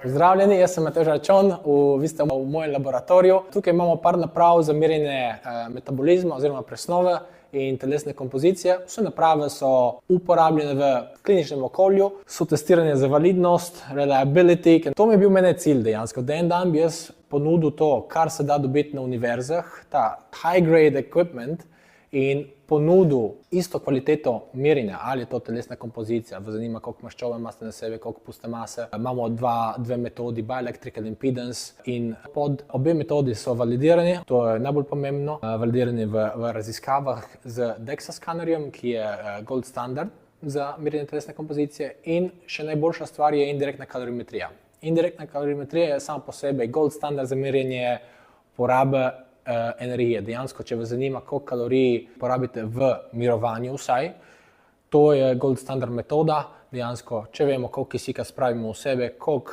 Pozdravljeni, jaz sem Matevž Arčon, vi ste v mojem laboratoriju. Tukaj imamo par naprav za merjenje metabolizma oziroma presnove in telesne kompozicije. Vse naprave so uporabljene v kliničnem okolju, so testirane za validnost, reliability. To mi je bil mene cilj dejansko, da en dan bi jaz ponudil to, kar se da dobiti na univerzah, ta high grade equipment, in ponudil isto kvaliteto merjenja, ali je to telesna kompozicija, vas zanima, koliko maščobe imate na sebi, koliko puste mase. Imamo dve metodi, bioelectrical impedance, in pod obe metodi so validirani, to je najbolj pomembno, validirani v raziskavah z DEXA skanerjem, ki je gold standard za merjenje telesne kompozicije, in še najboljša stvar je indirektna kalorimetrija. Indirektna kalorimetrija je sama po sebi gold standard za merjenje porabe energije. Dejansko, če vas zanima, koliko kalorij porabite v mirovanju vsaj, to je gold standard metoda. Dejansko, če vemo, koliko kisika spravimo v sebe, koliko